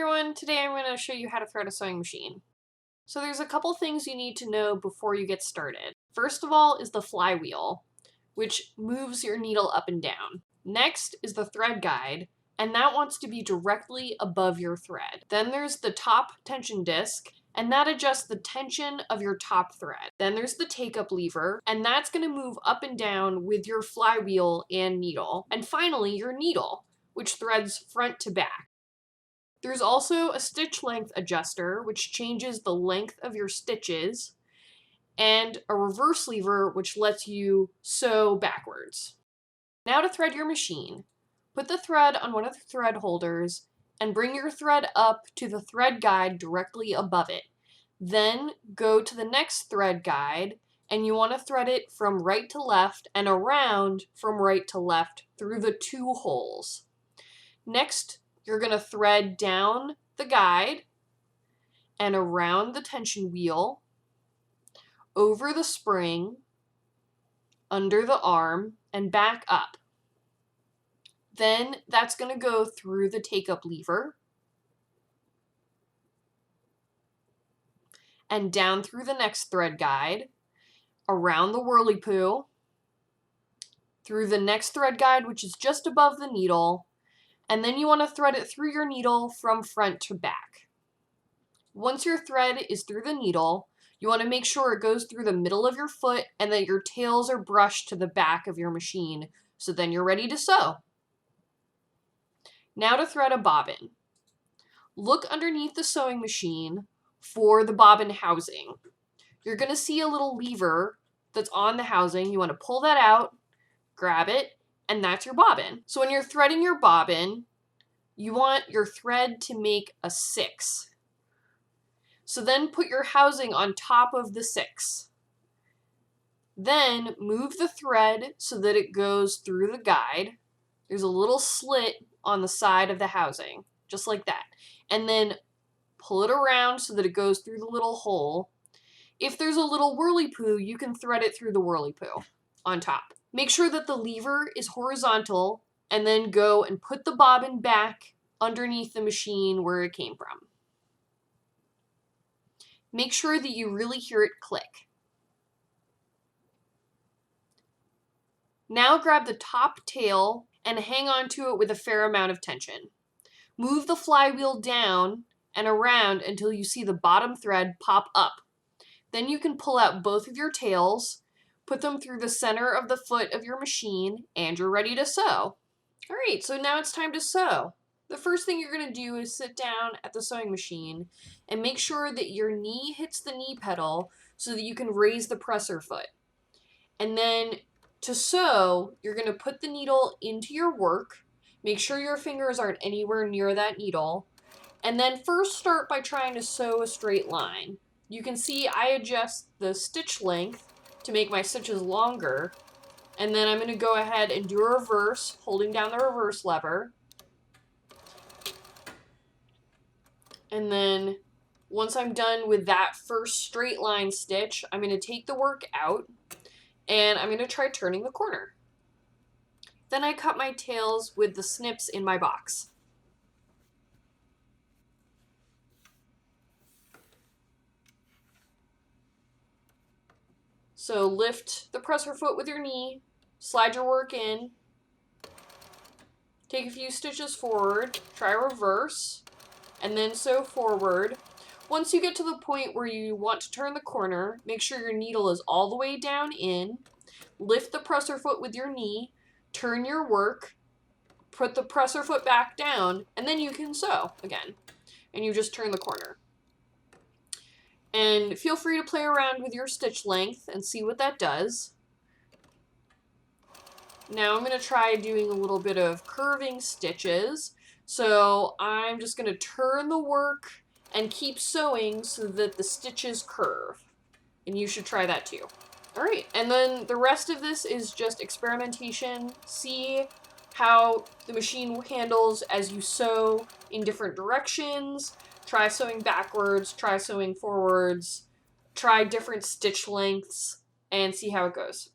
everyone, today I'm going to show you how to thread a sewing machine. So there's a couple things you need to know before you get started. First of all is the flywheel, which moves your needle up and down. Next is the thread guide, and that wants to be directly above your thread. Then there's the top tension disc, and that adjusts the tension of your top thread. Then there's the take-up lever, and that's going to move up and down with your flywheel and needle. And finally, your needle, which threads front to back. There's also a stitch length adjuster, which changes the length of your stitches, and a reverse lever, which lets you sew backwards. Now to thread your machine. Put the thread on one of the thread holders and bring your thread up to the thread guide directly above it. Then go to the next thread guide, and you want to thread it from right to left and around from right to left through the two holes. Next, you're going to thread down the guide and around the tension wheel, over the spring, under the arm, and back up. Then that's going to go through the take-up lever and down through the next thread guide, around the whirly-poo, through the next thread guide, which is just above the needle, and then you want to thread it through your needle from front to back. Once your thread is through the needle, you want to make sure it goes through the middle of your foot and that your tails are brushed to the back of your machine, so then you're ready to sew. Now to thread a bobbin. Look underneath the sewing machine for the bobbin housing. You're going to see a little lever that's on the housing. You want to pull that out, grab it, and that's your bobbin. So when you're threading your bobbin, you want your thread to make a 6. So then put your housing on top of the 6. Then move the thread so that it goes through the guide. There's a little slit on the side of the housing, just like that. And then pull it around so that it goes through the little hole. If there's a little whirly-poo, you can thread it through the whirly-poo on top. Make sure that the lever is horizontal, and then go and put the bobbin back underneath the machine where it came from. Make sure that you really hear it click. Now grab the top tail and hang on to it with a fair amount of tension. Move the flywheel down and around until you see the bottom thread pop up. Then you can pull out both of your tails, put them through the center of the foot of your machine, and you're ready to sew. All right, so now it's time to sew. The first thing you're going to do is sit down at the sewing machine and make sure that your knee hits the knee pedal so that you can raise the presser foot. And then to sew, you're going to put the needle into your work. Make sure your fingers aren't anywhere near that needle. And then first start by trying to sew a straight line. You can see I adjust the stitch length to make my stitches longer, and then I'm going to go ahead and do a reverse, holding down the reverse lever. And then once I'm done with that first straight line stitch, I'm going to take the work out, and I'm going to try turning the corner. Then I cut my tails with the snips in my box. So lift the presser foot with your knee, slide your work in, take a few stitches forward, try reverse, and then sew forward. Once you get to the point where you want to turn the corner, make sure your needle is all the way down in, lift the presser foot with your knee, turn your work, put the presser foot back down, and then you can sew again. And you just turn the corner. And feel free to play around with your stitch length and see what that does. Now I'm going to try doing a little bit of curving stitches. So I'm just going to turn the work and keep sewing so that the stitches curve. And you should try that too. All right, and then the rest of this is just experimentation. See how the machine handles as you sew in different directions. Try sewing backwards, try sewing forwards, try different stitch lengths, and see how it goes.